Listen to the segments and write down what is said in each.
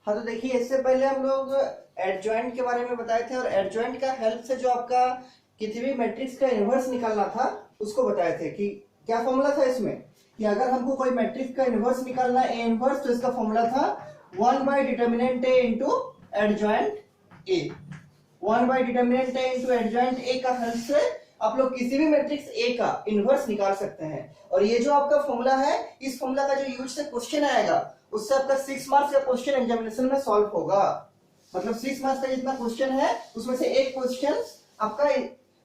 हाँ, तो देखिए इससे पहले हम लोग एडजॉइंट के बारे में बताए थे और एडजॉइंट का हेल्प से जो आपका किसी भी मैट्रिक्स का इनवर्स निकालना था उसको बताए थे कि क्या फॉर्मूला था इसमें कि अगर हमको कोई मैट्रिक्स का इनवर्स निकालना है ए इनवर्स, तो इसका फॉर्मूला था determinant A into adjoint A. Determinant A into adjoint A का हेल्प से आप लोग किसी भी मैट्रिक्स ए का इनवर्स निकाल सकते हैं। और ये जो आपका फॉर्मूला है, इस फॉर्मूला का जो यूज से क्वेश्चन आएगा उससे आपका 6 मार्क्स का क्वेश्चन एग्जामिनेशन में सॉल्व होगा। मतलब 6 मार्क्स का जितना क्वेश्चन है उसमें से एक क्वेश्चन आपका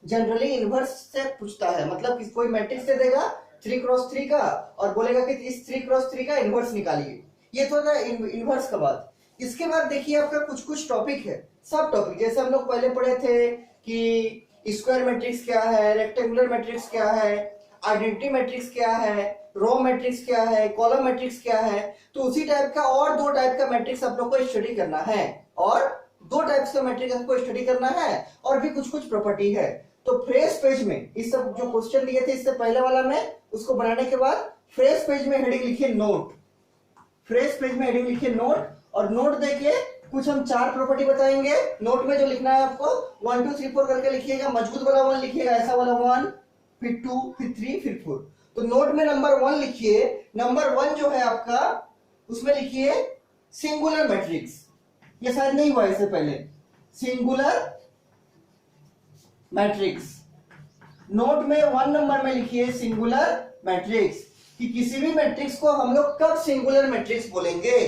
जनरली इनवर्स से पूछता है। मतलब कि कोई मैट्रिक्स दे देगा 3x3 का और बोलेगा कि इस 3x3 का इनवर्स निकालिए। ये तो था इनवर्स का बात। इसके बाद देखिए आपका कुछ कुछ टॉपिक है, सब टॉपिक, जैसे हम लोग पहले पढ़े थे कि स्क्वायर मैट्रिक्स क्या है, रेक्टेंगुलर मैट्रिक्स क्या है, आइडेंटिटी मैट्रिक्स क्या है, रो मैट्रिक्स क्या है, कॉलम मैट्रिक्स क्या है। तो उसी टाइप का और दो टाइप का मैट्रिक्स आप लोग को स्टडी करना है, और दो टाइप्स का मैट्रिक्स आपको स्टडी करना है, और भी कुछ कुछ प्रॉपर्टी है। तो फ्रेश पेज में इस सब जो क्वेश्चन दिए थे इससे पहले वाला में, उसको बनाने के बाद फ्रेश पेज में हेडिंग लिखिए नोट। फ्रेश पेज में हेडिंग लिखिए नोट, और नोट देखिए कुछ हम 4 प्रॉपर्टी बताएंगे। नोट में जो लिखना है आपको 1 2 3 4 करके लिखिएगा। मजबूत वाला 1 लिखिएगा, ऐसा वाला 1, फिर 2, फिर 3, फिर 4। तो नोट में नंबर 1 लिखिए। नंबर 1 जो है आपका, उसमें लिखिए सिंगुलर मैट्रिक्स। ये शायद नहीं हुआ इससे पहले, सिंगुलर मैट्रिक्स। नोट में 1 नंबर में लिखिए सिंगुलर मैट्रिक्स, कि किसी भी मैट्रिक्स को हम लोग कब सिंगुलर मैट्रिक्स बोलेंगे,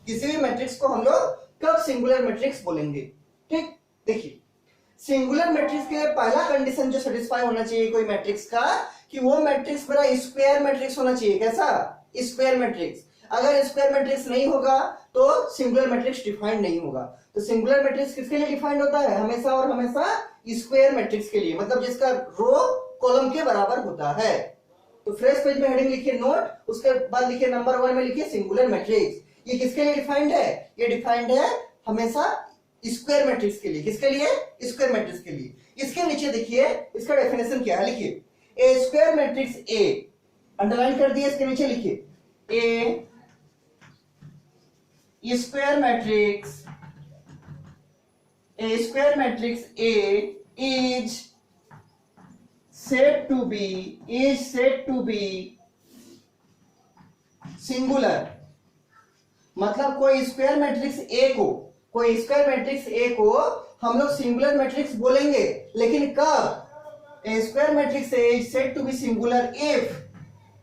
किसी भी मैट्रिक्स को हम लोग कब सिंगुलर मैट्रिक्स बोलेंगे। ठीक, देखिए सिंगुलर मैट्रिक्स के लिए पहला कंडीशन जो सेटिस्फाई होना चाहिए कोई मैट्रिक्स का, कि वो मैट्रिक्स मेरा स्क्वायर मैट्रिक्स होना चाहिए। कैसा? Square matrix. अगर स्क्वायर मैट्रिक्स नहीं होगा तो सिंगुलर मैट्रिक्स डिफाइंड नहीं होगा। तो सिंगुलर मैट्रिक्स किसके लिए डिफाइंड होता है? हमेशा और हमेशा स्क्वायर मैट्रिक्स के लिए, मतलब जिसका रो कॉलम के बराबर होता है। तो फ्रेश पेज में हेडिंग लिखिए नोट, उसके बाद लिखिए नंबर 1 में लिखिए सिंगुलर मैट्रिक्स। ये किसके लिए डिफाइंड है? ये डिफाइंड है हमेशा स्क्वायर मैट्रिक्स के लिए। किसके लिए? स्क्वायर मैट्रिक्स के लिए। इसके नीचे देखिए इसका डेफिनेशन क्या है, लिखिए A square matrix A, underline कर दिए, इसके नीचे लिखिए A square matrix, A square matrix A is said to be singular। मतलब कोई स्क्वायर मैट्रिक्स ए को हम लोग सिंगुलर मैट्रिक्स बोलेंगे, लेकिन कब? A square matrix A is said to be singular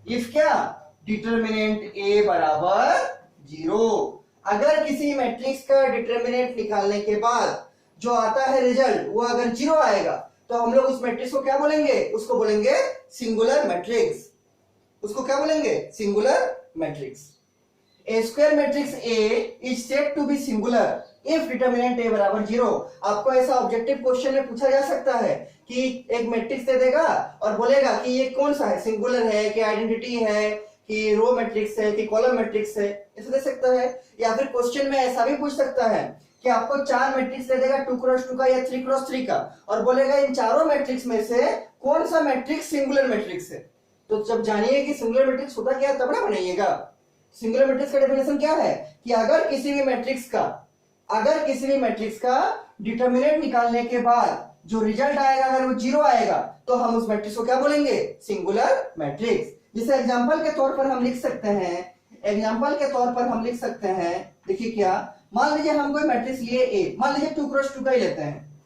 if क्या? डिटर्मिनेंट ए बराबर 0। अगर किसी मैट्रिक्स का डिटर्मिनेंट निकालने के बाद जो आता है रिजल्ट, वो अगर 0 आएगा तो हम लोग उस मैट्रिक्स को क्या बोलेंगे? उसको बोलेंगे सिंगुलर मैट्रिक्स। उसको क्या बोलेंगे? Singular matrix. A square matrix A is said to be singular if determinant A बराबर 0। आपको ऐसा ऑब्जेक्टिव क्वेश्चन में पूछा जा सकता है कि एक मैट्रिक्स दे देगा और बोलेगा कि ये कौन सा है, सिंगुलर है कि आइडेंटिटी है कि रो मैट्रिक्स है कि कॉलम मैट्रिक्स है, ऐसा दे सकता है। या फिर क्वेश्चन में ऐसा भी पूछ सकता है कि आपको 4 मैट्रिक्स दे देगा 2x2 का या 3x3 का, और बोलेगा इन चारों मैट्रिक्स में से कौन सा मैट्रिक्स सिंगुलर मैट्रिक्स है। तो जब जानिए कि सिंगुलर मैट्रिक्स होता क्या है तब ना बनाइएगा। सिंगुलर मैट्रिक्स का डेफिनेशन क्या है कि अगर किसी भी मैट्रिक्स का डिटर्मिनेंट निकालने के बाद जो रिजल्ट आएगा अगर वो 0 आएगा तो हम उस मैट्रिक्स को क्या बोलेंगे? Singular matrix. जिसे एग्जांपल के तौर पर हम लिख सकते हैं, देखिए क्या, मान लीजिए हम कोई मैट्रिक्स लिए ए, मान लीजिए 2x2 का ही लेते हैं।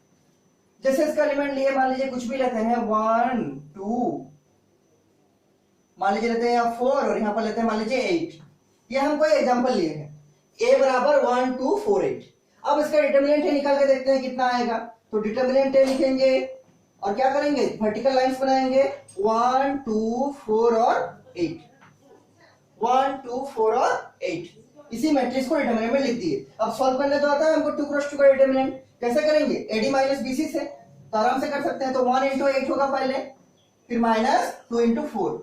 जैसे इसका एलिमेंट लिए मान लीजिए कुछ भी लेते हैं 1 2, मान लीजिए लेते हैं 4, और यहां पर लेते हैं मान लीजिए 8। ये हम कोई एग्जांपल लिए हैं, a बराबर 1 2 4 8। अब इसका डिटर्मिनेंट निकाल के देखते हैं कितना आएगा। तो डिटर्मिनेंट लिखेंगे और क्या करेंगे? वर्टिकल लाइंस बनाएंगे 1 2 4 और 8, 1 2 4 और 8। इसी मैट्रिक्स को डिटर्मिनेंट में लिख दिए। अब सॉल्व करने तो आता है हमको 2x2 का डिटर्मिनेंट। कैसे करेंगे? AD माइनस BC से तो आराम से कर सकते हैं। तो 1 into 8 होगा पहले, फिर माइनस 2 into 4।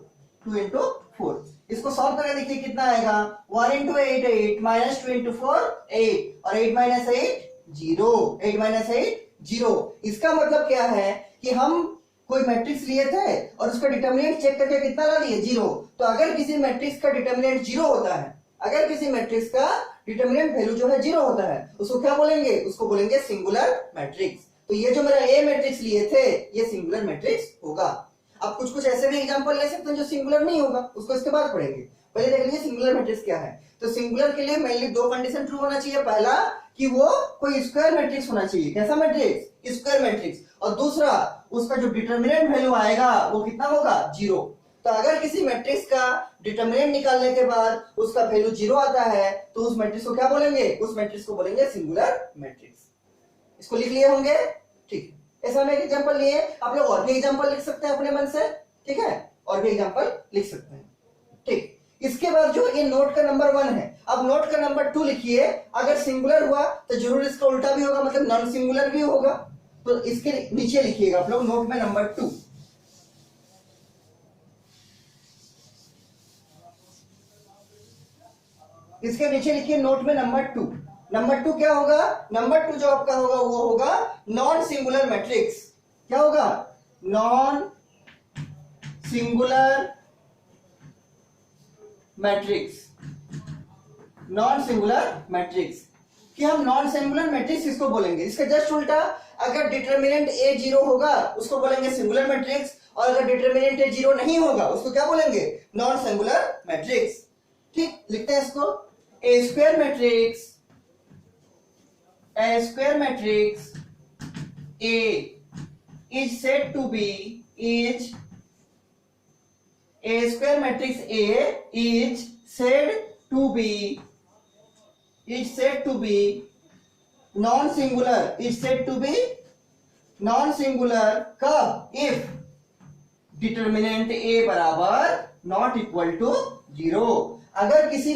इसको सॉल्व करके देखिए कितना आएगा। 1 into 8 8, माइनस 2 into 4 8, और 8 minus 8 0, 8 minus 8 0। इसका मतलब क्या है कि हम कोई मैट्रिक्स लिए थे और उसका डिटर्मिनेंट चेक करके कितना ला लिए? 0। तो अगर किसी मैट्रिक्स का डिटर्मिनेंट 0 होता है, अगर किसी मैट्रिक्स का डिटरमिनेंट वैल्यू जो है 0 होता है उसको क्या बोलेंगे, उसको बोलेंगे सिंगुलर मैट्रिक्स। तो ये जो मेरा ए मैट्रिक्स लिए थे ये सिंगुलर मैट्रिक्स होगा। आप कुछ कुछ ऐसे भी एग्जांपल ले सकते हैं जो सिंगुलर नहीं होगा, उसको इसके बाद पढ़ेंगे। पहले देख लीजिए सिंगुलर मैट्रिक्स क्या है। तो सिंगुलर के लिए मेनली दो कंडीशन ट्रू होना चाहिए। पहला कि वो कोई स्क्वायर मैट्रिक्स होना चाहिए। कैसा मैट्रिक्स? Square matrix. और दूसरा उसका जो डिटरमिनेंट वैल्यू आएगा वो कितना होगा? 0। तो अगर किसी मैट्रिक्स का डिटरमिनेंट निकालने के बाद उसका वैल्यू 0 आता है तो उस मैट्रिक्स को क्या बोलेंगे? उस मैट्रिक्स को बोलेंगे सिंगुलर मैट्रिक्स। इसको लिख लिए होंगे? ठीक है। ऐसा हमने एक एग्जांपल लिए, आप लोग और भी एग्जांपल लिख सकते हैं अपने मन से, ठीक है, और भी एग्जांपल लिख सकते हैं। ठीक, इसके बाद जो ये नोट का नंबर 1 है, अब नोट का नंबर 2 लिखिए। अगर सिंगुलर हुआ तो जरूर इसका उल्टा भी होगा, मतलब नॉन सिंगुलर भी होगा। तो इसके नीचे लिखिएगा आप लोग नोट में नंबर 2। इसके नीचे लिखिए नोट में नंबर 2। नंबर 2 क्या होगा? नंबर 2 जो आपका होगा वो होगा नॉन सिंगुलर मैट्रिक्स। क्या होगा? Non singular matrix. Non singular matrix कि हम नॉन सिंगुलर मैट्रिक्स किसको बोलेंगे? इसका जस्ट उल्टा, अगर डिटरमिनेंट ए 0 होगा उसको बोलेंगे सिंगुलर मैट्रिक्स, और अगर डिटरमिनेंट ए 0 नहीं होगा उसको क्या बोलेंगे? Non singular matrix. ठीक, लिखते हैं इसको। A square matrix A is said to be is A square matrix A is said to be non-singular, is said to be non-singular कब? If डिटरमिनेंट A बराबर नॉट इक्वल टू 0। अगर किसी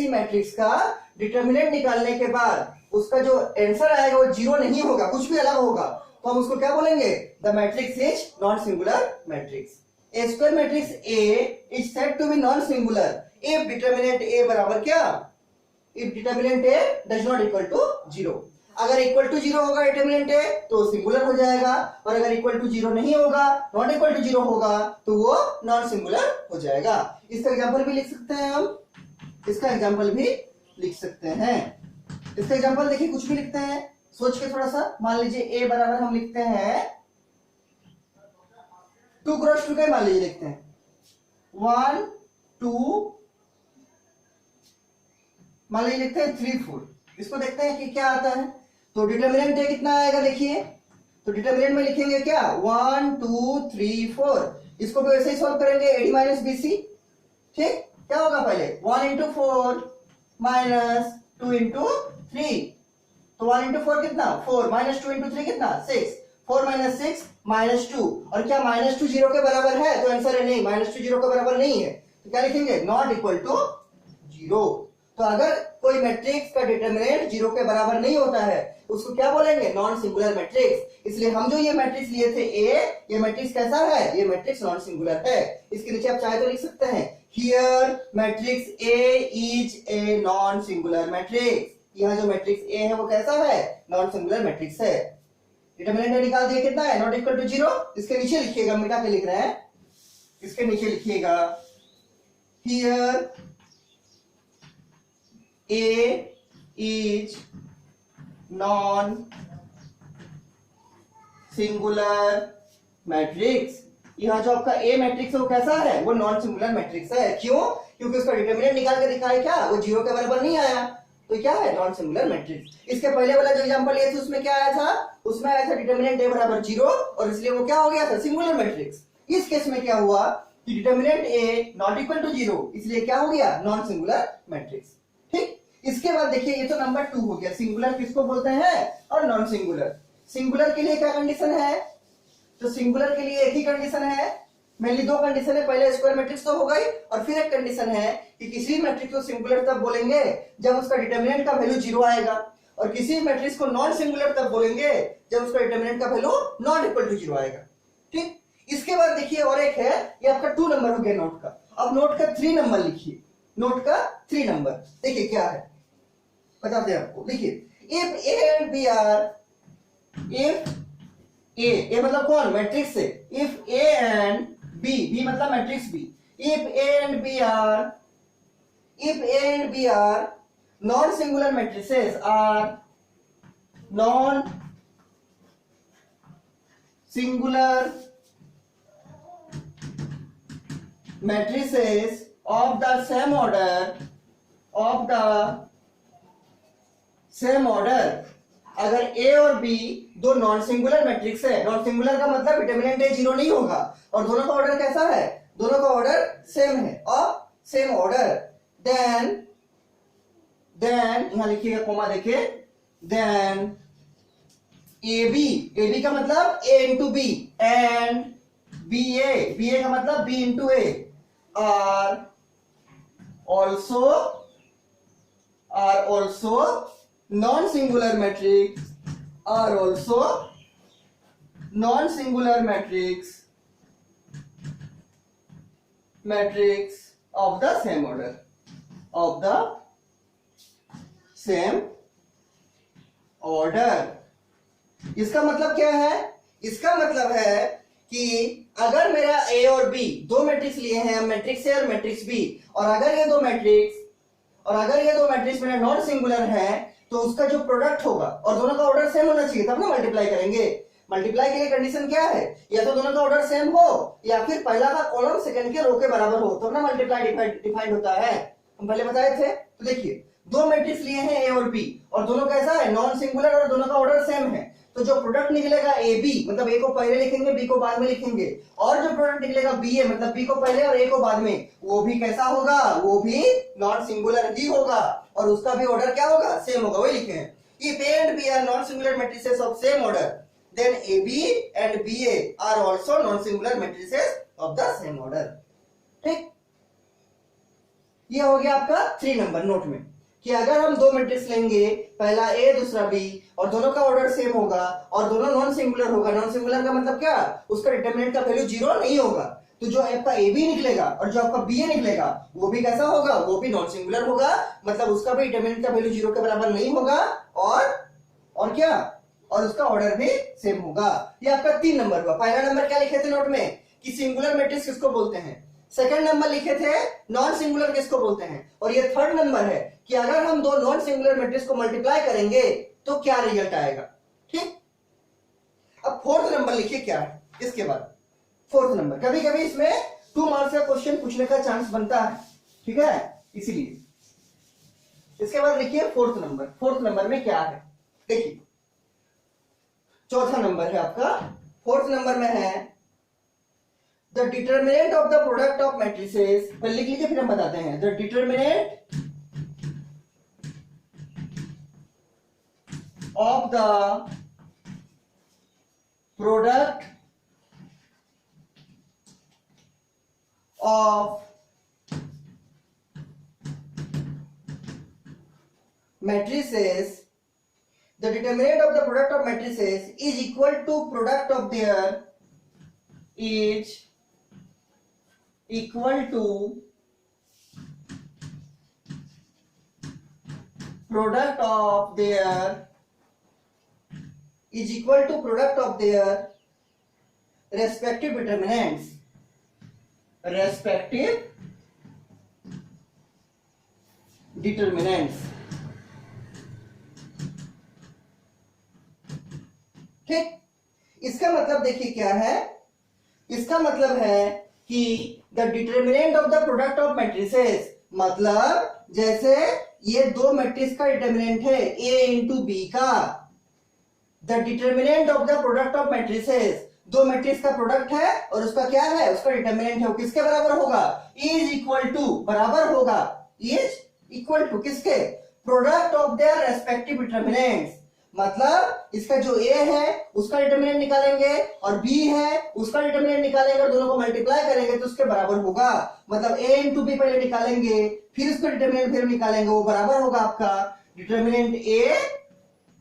matrix का determinant निकालने के बाद उसका जो आंसर आएगा वो 0 नहीं होगा, कुछ भी अलग होगा, तो हम उसको क्या बोलेंगे? The matrix is non singular matrix. A square matrix A is said to be non singular if determinant A बराबर क्या? If determinant A does not equal to 0। अगर इक्वल टू 0 होगा डिटरमिनेंट ए तो सिंगुलर हो जाएगा, और अगर equal to 0 नहीं होगा, नॉट इक्वल टू 0 होगा, तो वो नॉन सिंगुलर हो जाएगा। इसका एग्जांपल भी लिख सकते हैं हम, इसका एग्जांपल भी लिख सकते हैं। इसका एग्जांपल देखिए, कुछ भी लिखते हैं सोच के थोड़ा सा। मान लीजिए ए बराबर हम लिखते हैं 2 क्रॉस 2 का मान लीजिए लिखते हैं 1 2, मान लीजिए लिखते हैं 3 4। इसको देखते हैं कि क्या आता है। तो डिटरमिनेंट ए कितना आएगा देखिए, तो डिटरमिनेंट में लिखेंगे क्या? 1 2 3 4। इसको भी वैसे ही सॉल्व करेंगे, एडी माइनस बीसी। ठीक, क्या होगा? पहले 1 इंटू 4 माइनस 2 इंटू 3। तो 1 इंटू 4 कितना? 4 माइनस 2 इंटू 3 कितना? 6। 4 माइनस 6 माइनस 2। और क्या माइनस 2 0 के बराबर है? तो आंसर है नहीं, माइनस 2 0 के बराबर नहीं है। तो क्या लिखेंगे? Not equal to 0। तो अगर कोई मैट्रिक्स का डिटरमिनेंट 0 के बराबर नहीं होता है उसको क्या बोलेंगे? Non singular matrix. इसलिए हम जो ये मैट्रिक्स लिए थे ए, ये मैट्रिक्स कैसा है? ये मैट्रिक्स नॉन सिंगुलर है। इसके नीचे आप चाहे तो लिख सकते हैं here matrix A is a non singular matrix. यहाँ जो मैट्रिक्स ए है वो कैसा है? नॉन सिंगुलर मैट्रिक्स है। डिटरमिनेंट निकाल दिया कितना है? Not equal to 0। इसके नीचे लिखिएगा, मिटा के लिख रहे हैं, इसके नीचे लिखिएगा here A is non singular matrix. यहाँ जो आपका ए मैट्रिक्स है वो कैसा है? वो नॉन सिंगुलर मैट्रिक्स है। क्यों? क्योंकि उसका डिटरमिनेंट निकाल के दिखाया क्या? वो 0 के बराबर नहीं आया, तो क्या है? Non singular matrix. इसके पहले वाला जो एग्जांपल लिया था उसमें क्या आया था? उसमें आया था डिटरमिनेंट ए बराबर 0, और इसलिए वो क्या हो गया था? Singular matrix. इस केस में क्या हुआ कि determinant A not equal to 0, इसलिए क्या हो गया? Non singular matrix. ठीक, इसके बाद देखिए ये तो नंबर 2 हो गया। सिंगुलर किसको बोलते हैं और नॉन सिंगुलर। सिंगुलर के लिए क्या कंडीशन है? तो सिंगुलर के लिए एक ही कंडीशन है, मेनली 2 कंडीशन है। पहले स्क्वायर मैट्रिक्स तो हो गई, और फिर एक कंडीशन है कि किसी मैट्रिक्स को सिंगुलर तब बोलेंगे जब उसका डिटरमिनेंट का वैल्यू 0 आएगा, और किसी मैट्रिक्स को नॉन सिंगुलर तब बोलेंगे जब उसका डिटरमिनेंट का वैल्यू नॉट इक्वल टू 0 आएगा। ठीक, इसके बाद देखिए और एक है, ये आपका 2 नंबर हो गया नोट का। अब नोट का 3 नंबर लिखिए, नोट का 3 नंबर देखिए क्या है, बताते हैं आपको। देखिए if A and B are, if A मतलब कौन? मैट्रिक्स से। If A and B, B मतलब matrix B. If A and B are if A and B are non singular matrices, are non singular matrices of the same order, of the same order, अगर A और B दो non singular matrix है, non singular का मतलब determinant A zero नहीं होगा, और दोनों का ऑर्डर कैसा है, दोनों का ऑर्डर सेम है, और सेम ऑर्डर, देन यहां लिखिएगा कोमा देखिए, देन AB का मतलब A इंटू बी, एंड BA का मतलब B into A are also non-singular matrix, are also non-singular matrix of the same order, of the same order. इसका मतलब क्या है, इसका मतलब है कि अगर मेरा A और B दो मैट्रिक्स लिए हैं, मैट्रिक्स A और मैट्रिक्स B, और अगर ये दो मैट्रिक्स मेरा नॉन सिंगुलर है, तो उसका जो प्रोडक्ट होगा, और दोनों का ऑर्डर सेम होना चाहिए, तब ना मल्टीप्लाई करेंगे। मल्टीप्लाई के लिए कंडीशन क्या है, या तो दोनों का ऑर्डर सेम हो, या फिर पहला का कॉलम सेकंड के रो के बराबर हो, तब ना मल्टीप्लाई डिफाइंड होता है, हम पहले बताए थे। तो देखिए दो मैट्रिक्स लिए हैं A और B, और दोनों कैसा है, नॉन सिंगुलर, और दोनों का ऑर्डर सेम है, तो जो प्रोडक्ट निकलेगा ए बी, मतलब ए को पहले लिखेंगे बी को बाद में लिखेंगे, और जो प्रोडक्ट निकलेगा बी ए, मतलब बी को पहले और ए को बाद में, वो भी कैसा होगा, वो भी नॉन सिंगुलर ही होगा, और उसका भी ऑर्डर क्या होगा, सेम होगा, वही लिखे हैं। If A and B are non-singular matrices of same order, then AB and BA are also non-singular matrices of the same order. ठीक, ये हो गया आपका 3 नंबर नोट में, कि अगर हम दो मैट्रिक्स लेंगे, पहला A दूसरा B, और दोनों का ऑर्डर सेम होगा, और दोनों नॉन सिंगुलर होगा, नॉन सिंगुलर का मतलब क्या, उसका डिटरमिनेंट का वैल्यू जीरो नहीं होगा, तो जो आपका AB निकलेगा और जो आपका BA निकलेगा, वो भी कैसा होगा, वो भी नॉन सिंगुलर होगा, मतलब उसका भी डिटरमिनेंट का वैल्यू जीरो के बराबर नहीं होगा, और क्या, और उसका ऑर्डर भी सेम होगा। ये आपका 3 नंबर हुआ। पहला नंबर क्या लिखे थे नोट में, कि सिंगुलर मैट्रिक्स किसको बोलते हैं, सेकंड नंबर लिखे थे नॉन सिंगुलर किसको बोलते हैं, और ये थर्ड नंबर है कि अगर हम दो नॉन सिंगुलर मैट्रिक्स को मल्टीप्लाई करेंगे तो क्या रिजल्ट आएगा। ठीक, अब फोर्थ नंबर लिखिए क्या है इसके बाद, फोर्थ नंबर, कभी कभी इसमें 2 मार्क्स का क्वेश्चन पूछने का चांस बनता है, ठीक है, इसीलिए। इसके बाद लिखिए फोर्थ नंबर, फोर्थ नंबर में क्या है, देखिए चौथा नंबर है आपका, फोर्थ नंबर में है the determinant of the product of matrices, पहले लिख लीजिए फिर हम बताते हैं, the determinant of the product of matrices, the determinant of the product of matrices is equal to product of their, is equal to product of their, is equal to product of their respective determinants, respective determinants। ठीक, इसका मतलब देखिए क्या है, इसका मतलब है कि the determinant of the product of matrices, मतलब जैसे ये दो मैट्रिक्स का डिटरमिनेंट है A इंटू बी का, the determinant of the product of matrices, दो मैट्रिक्स का प्रोडक्ट है और उसका क्या है, उसका डिटरमिनेंट है, वो किसके बराबर होगा, इज इक्वल टू, बराबर होगा, इज इक्वल टू किसके, product of their respective determinants, मतलब इसका जो A है उसका डिटरमिनेंट निकालेंगे और B है उसका डिटरमिनेंट निकालेंगे और दोनों को मल्टीप्लाई करेंगे तो उसके बराबर होगा, मतलब A इंटू बी पहले निकालेंगे फिर उसका डिटरमिनेंट फिर निकालेंगे, वो बराबर होगा आपका determinant A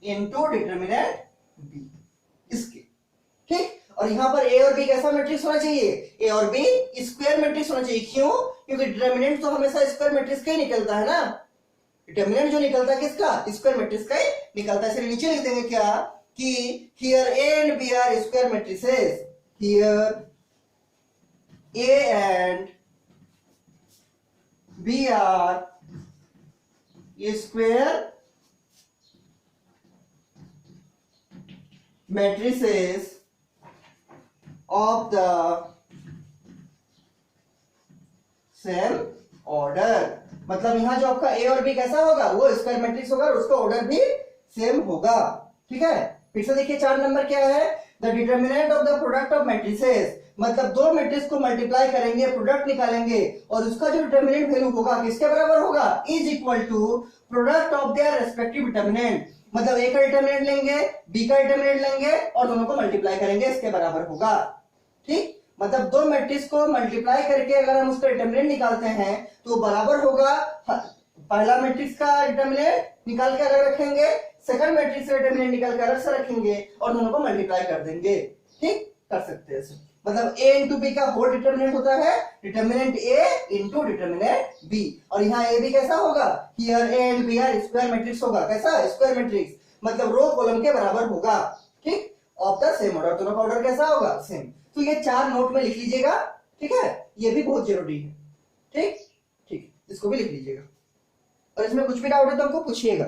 into determinant B इसके। ठीक, और यहां पर A और B कैसा मैट्रिक्स होना चाहिए, A और B स्क्वायर मैट्रिक्स होना चाहिए, क्यों, क्योंकि डिटरमिनेंट तो हमेशा स्क्वायर मैट्रिक्स का ही निकलता है ना, डिटरमिनेंट जो निकलता है किसका, स्क्वायर मैट्रिक्स का ही निकलता है, इसलिए नीचे लिख देंगे क्या, कि here A and B are square matrices, here A and B are square matrices of the same order, मतलब यहां जो आपका ए और बी कैसा होगा, वो स्क्वायर मैट्रिक्स होगा और उसका ऑर्डर भी सेम होगा। ठीक है, फिर से देखिए 4 नंबर क्या है, the determinant of the product of matrices, मतलब दो मैट्रिक्स को मल्टीप्लाई करेंगे, प्रोडक्ट निकालेंगे और उसका जो डिटर्मिनेंट वैल्यू होगा किसके बराबर होगा, is equal to product of their respective determinant, मतलब ए का डिटर्मिनेंट लेंगे, बी का डिटर्मिनेंट लेंगे और दोनों को मल्टीप्लाई करेंगे, इसके बराबर होगा। ठीक, मतलब दो मैट्रिक्स को मल्टीप्लाई करके अगर हम उसका डिटर्मिनेंट निकालते हैं तो बराबर होगा, पहला मैट्रिक्स का डिटर्मिनेंट निकाल के अलग रखेंगे, सेकंड मैट्रिक्स का डिटर्मिनेंट निकाल के अलग से रखेंगे और दोनों को मल्टीप्लाई कर देंगे। ठीक, कर सकते हैं, मतलब a इंटू बी का होल डिटर्मिनेंट होता है determinant a into determinant b, और यहाँ a भी कैसा होगा, here a and b are square matrix होगा, कैसा स्क्वायर मैट्रिक्स, मतलब रो कॉलम के बराबर होगा। ठीक, ऑफ द सेम ऑर्डर, दोनों का ऑर्डर कैसा होगा, सेम। तो ये 4 नोट में लिख लीजिएगा। ठीक है, ये भी बहुत जरूरी है। ठीक ठीक, इसको भी लिख लीजिएगा और इसमें कुछ भी डाउट है तो हमको पूछिएगा।